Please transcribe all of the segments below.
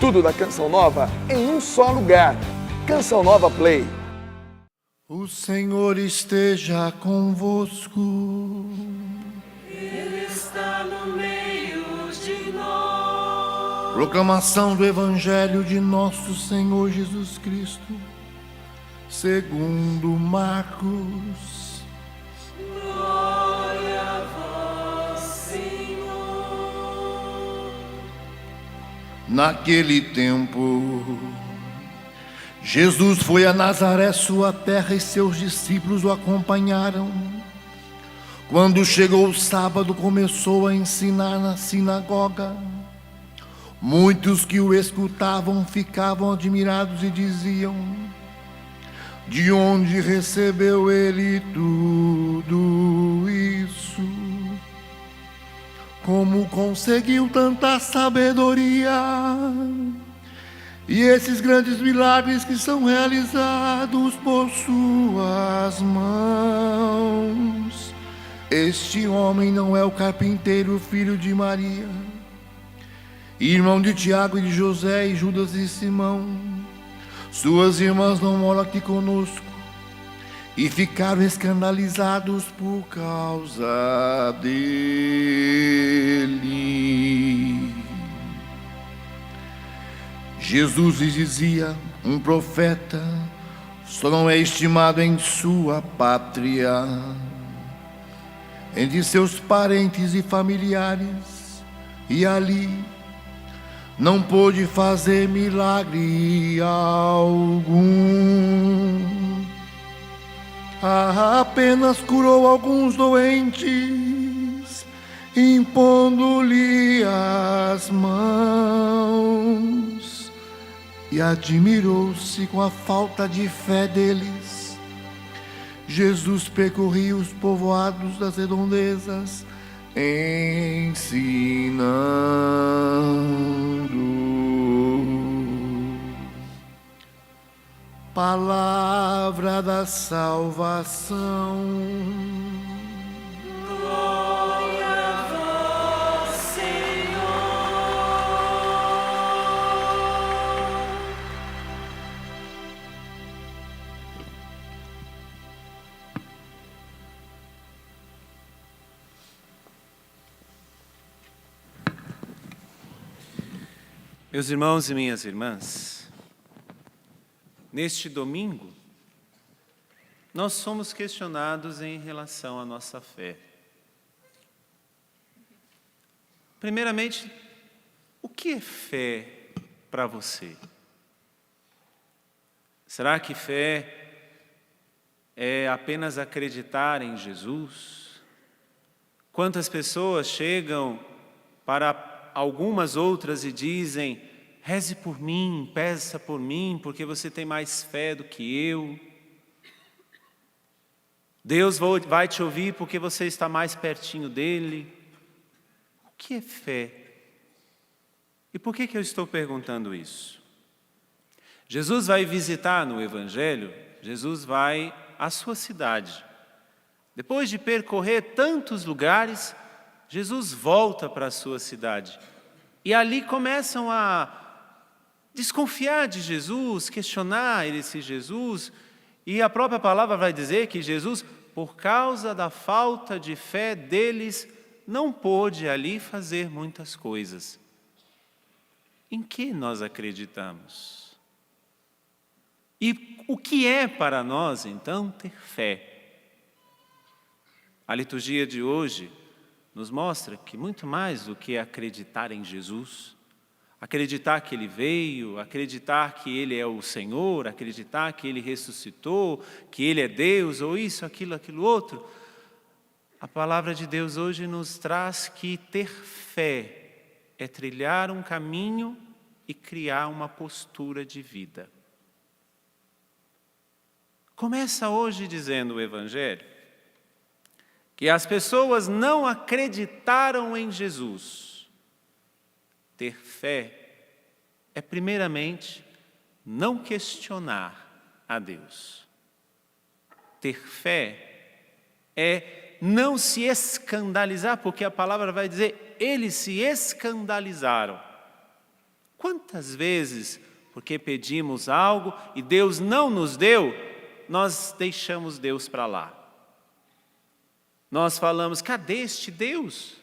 Tudo da Canção Nova em um só lugar. Canção Nova Play. O Senhor esteja convosco. Ele está no meio de nós. Proclamação do Evangelho de nosso Senhor Jesus Cristo, segundo Marcos. Glória a vós, Senhor. Naquele tempo, Jesus foi a Nazaré, sua terra, e seus discípulos o acompanharam. Quando chegou o sábado, começou a ensinar na sinagoga. Muitos que o escutavam ficavam admirados e diziam: de onde recebeu ele tudo isso? Como conseguiu tanta sabedoria? E esses grandes milagres que são realizados por suas mãos? Este homem não é o carpinteiro, filho de Maria, irmão de Tiago e de José e Judas e Simão? Suas irmãs não moram aqui conosco? E ficaram escandalizados por causa dele. Jesus lhes dizia: um profeta só não é estimado em sua pátria, entre seus parentes e familiares, e ali não pôde fazer milagre algum. Apenas curou alguns doentes, impondo-lhe as mãos, e admirou-se com a falta de fé deles. Jesus percorria os povoados das redondezas, ensinando. Palavra da salvação. Glória a vós, Senhor. Meus irmãos e minhas irmãs, neste domingo, nós somos questionados em relação à nossa fé. Primeiramente, o que é fé para você? Será que fé é apenas acreditar em Jesus? Quantas pessoas chegam para algumas outras e dizem: reze por mim, peça por mim, porque você tem mais fé do que eu. Deus vai te ouvir porque você está mais pertinho dele. O que é fé? E por que eu estou perguntando isso? Jesus vai visitar no Evangelho, Jesus vai à sua cidade. Depois de percorrer tantos lugares, Jesus volta para a sua cidade. E ali começam a desconfiar de Jesus, questionar esse Jesus, e a própria palavra vai dizer que Jesus, por causa da falta de fé deles, não pôde ali fazer muitas coisas. Em que nós acreditamos? E o que é para nós, então, ter fé? A liturgia de hoje nos mostra que muito mais do que acreditar em Jesus, acreditar que Ele veio, acreditar que Ele é o Senhor, acreditar que Ele ressuscitou, que Ele é Deus, ou isso, aquilo outro. A palavra de Deus hoje nos traz que ter fé é trilhar um caminho e criar uma postura de vida. Começa hoje dizendo o Evangelho que as pessoas não acreditaram em Jesus. Ter fé é, primeiramente, não questionar a Deus. Ter fé é não se escandalizar, porque a palavra vai dizer, eles se escandalizaram. Quantas vezes, porque pedimos algo e Deus não nos deu, nós deixamos Deus para lá? Nós falamos, cadê este Deus?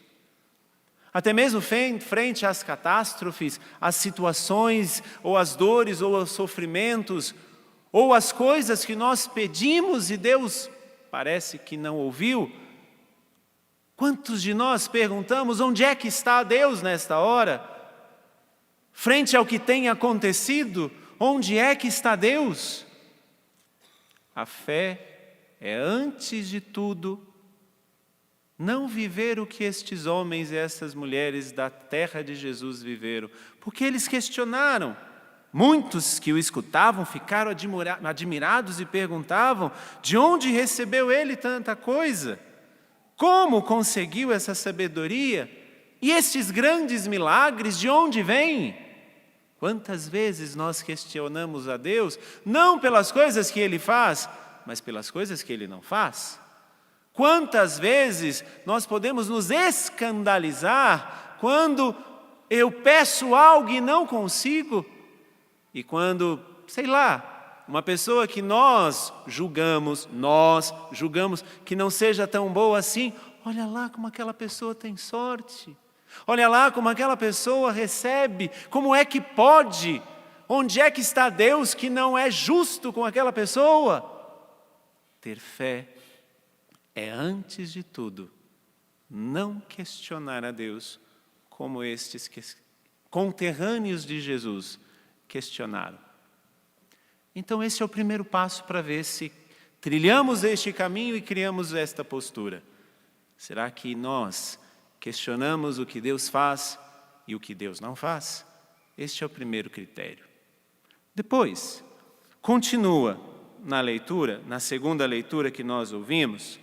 Até mesmo frente às catástrofes, às situações, ou às dores, ou aos sofrimentos, ou às coisas que nós pedimos e Deus parece que não ouviu. Quantos de nós perguntamos, onde é que está Deus nesta hora? Frente ao que tem acontecido, onde é que está Deus? A fé é, antes de tudo, não viver o que estes homens e essas mulheres da terra de Jesus viveram, porque eles questionaram. Muitos que o escutavam ficaram admirados e perguntavam, de onde recebeu ele tanta coisa? Como conseguiu essa sabedoria? E estes grandes milagres, de onde vêm? Quantas vezes nós questionamos a Deus, não pelas coisas que Ele faz, mas pelas coisas que Ele não faz? Quantas vezes nós podemos nos escandalizar quando eu peço algo e não consigo? E quando, sei lá, uma pessoa que nós julgamos que não seja tão boa assim, olha lá como aquela pessoa tem sorte. Olha lá como aquela pessoa recebe, como é que pode? Onde é que está Deus que não é justo com aquela pessoa? Ter fé é, antes de tudo, não questionar a Deus como estes conterrâneos de Jesus questionaram. Então esse é o primeiro passo para ver se trilhamos este caminho e criamos esta postura. Será que nós questionamos o que Deus faz e o que Deus não faz? Este é o primeiro critério. Depois, continua na leitura, na segunda leitura que nós ouvimos,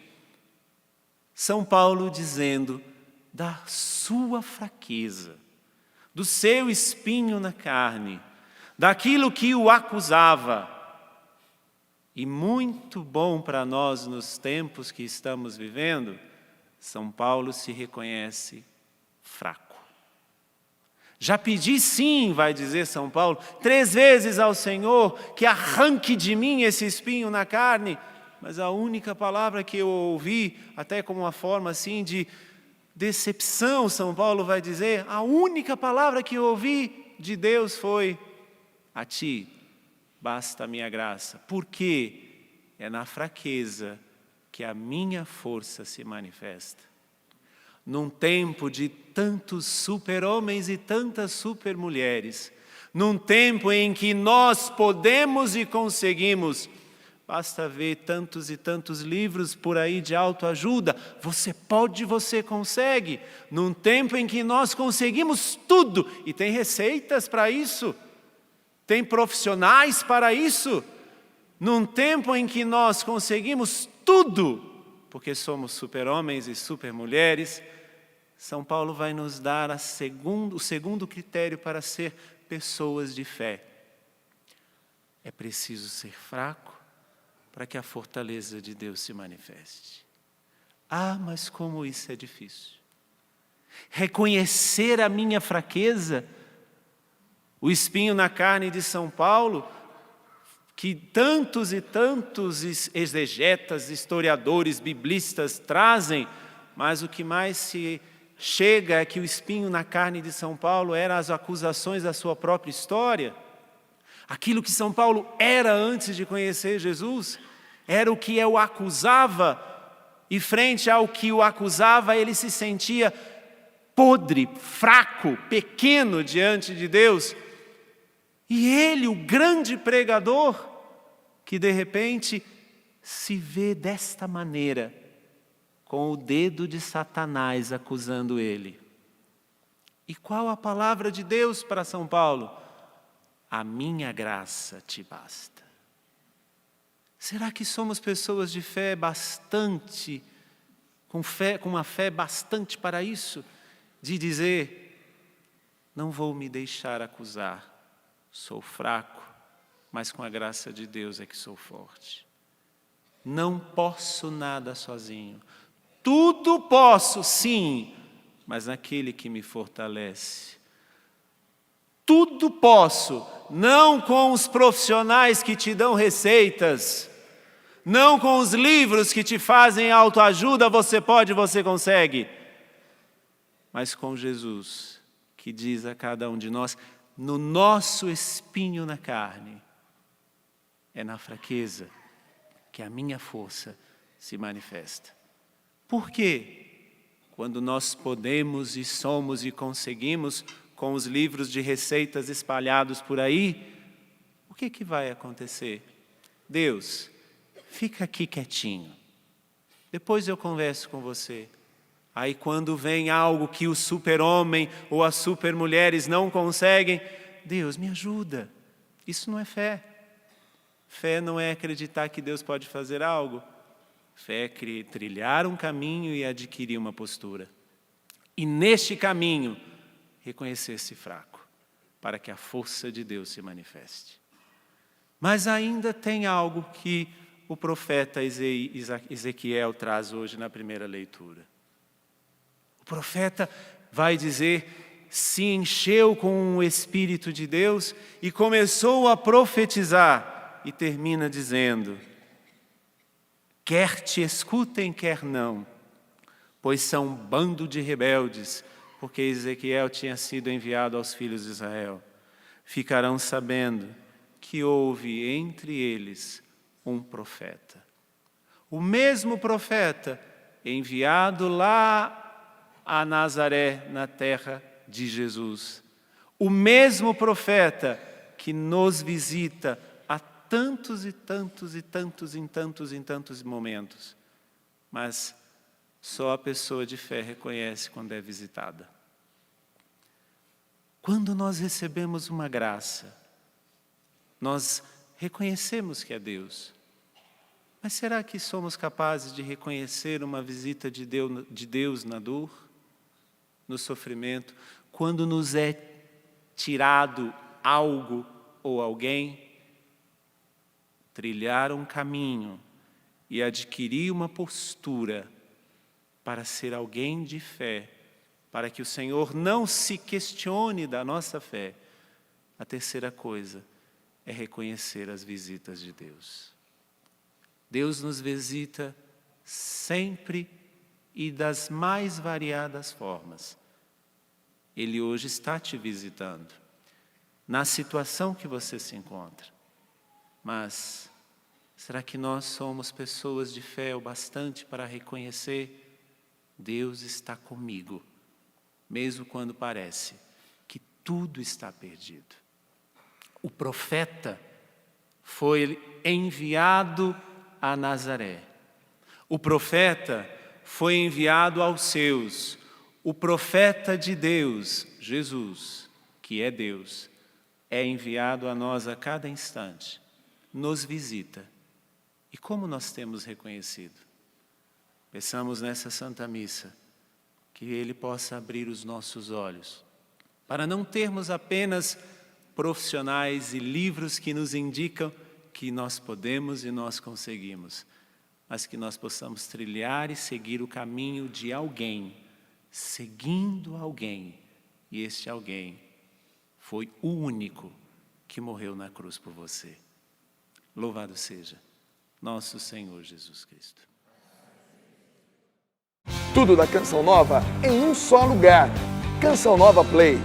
São Paulo dizendo da sua fraqueza, do seu espinho na carne, daquilo que o acusava. E muito bom para nós nos tempos que estamos vivendo, São Paulo se reconhece fraco. Já pedi sim, vai dizer São Paulo, 3 vezes ao Senhor que arranque de mim esse espinho na carne, mas a única palavra que eu ouvi, até como uma forma assim de decepção, São Paulo vai dizer, a única palavra que eu ouvi de Deus foi, a ti basta a minha graça. Porque é na fraqueza que a minha força se manifesta. Num tempo de tantos super-homens e tantas super-mulheres, num tempo em que nós podemos e conseguimos, basta ver tantos e tantos livros por aí de autoajuda, você pode, você consegue, num tempo em que nós conseguimos tudo, e tem receitas para isso, tem profissionais para isso, num tempo em que nós conseguimos tudo, porque somos super-homens e super-mulheres, São Paulo vai nos dar o segundo critério para ser pessoas de fé. É preciso ser fraco para que a fortaleza de Deus se manifeste. Ah, mas como isso é difícil. Reconhecer a minha fraqueza, o espinho na carne de São Paulo, que tantos e tantos exegetas, historiadores, biblistas trazem, mas o que mais se chega é que o espinho na carne de São Paulo eram as acusações da sua própria história. Aquilo que São Paulo era antes de conhecer Jesus, era o que o acusava, e frente ao que o acusava, ele se sentia podre, fraco, pequeno diante de Deus. E ele, o grande pregador, que de repente se vê desta maneira, com o dedo de Satanás acusando ele. E qual a palavra de Deus para São Paulo? A minha graça te basta. Será que somos pessoas de fé bastante, com uma fé bastante para isso? De dizer, não vou me deixar acusar, sou fraco, mas com a graça de Deus é que sou forte. Não posso nada sozinho. Tudo posso, sim, mas naquele que me fortalece. Tudo posso, não com os profissionais que te dão receitas, não com os livros que te fazem autoajuda, você pode, você consegue, mas com Jesus, que diz a cada um de nós, no nosso espinho na carne, é na fraqueza que a minha força se manifesta. Por quê? Quando nós podemos e somos e conseguimos, com os livros de receitas espalhados por aí, o que vai acontecer? Deus, fica aqui quietinho, depois eu converso com você. Aí quando vem algo que o super-homem ou as super-mulheres não conseguem, Deus, me ajuda. Isso não é fé. Fé não é acreditar que Deus pode fazer algo. Fé é trilhar um caminho e adquirir uma postura. E neste caminho, reconhecer-se fraco, para que a força de Deus se manifeste. Mas ainda tem algo que o profeta Ezequiel traz hoje na primeira leitura. O profeta vai dizer, se encheu com o Espírito de Deus e começou a profetizar, e termina dizendo, quer te escutem, quer não, pois são um bando de rebeldes, porque Ezequiel tinha sido enviado aos filhos de Israel. Ficarão sabendo que houve entre eles um profeta. O mesmo profeta enviado lá a Nazaré, na terra de Jesus. O mesmo profeta que nos visita há tantos e tantos e tantos em tantos momentos. Mas só a pessoa de fé reconhece quando é visitada. Quando nós recebemos uma graça, nós reconhecemos que é Deus. Mas será que somos capazes de reconhecer uma visita de Deus na dor, no sofrimento, quando nos é tirado algo ou alguém? Trilhar um caminho e adquirir uma postura para ser alguém de fé, para que o Senhor não se questione da nossa fé. A terceira coisa é reconhecer as visitas de Deus. Deus nos visita sempre e das mais variadas formas. Ele hoje está te visitando, na situação que você se encontra. Mas será que nós somos pessoas de fé o bastante para reconhecer Deus está comigo, mesmo quando parece que tudo está perdido? O profeta foi enviado a Nazaré. O profeta foi enviado aos seus. O profeta de Deus, Jesus, que é Deus, é enviado a nós a cada instante. Nos visita. E como nós temos reconhecido? Peçamos nessa Santa Missa que Ele possa abrir os nossos olhos, para não termos apenas profissionais e livros que nos indicam que nós podemos e nós conseguimos, mas que nós possamos trilhar e seguir o caminho de alguém, seguindo alguém, e este alguém foi o único que morreu na cruz por você. Louvado seja nosso Senhor Jesus Cristo. Tudo da Canção Nova em um só lugar. Canção Nova Play.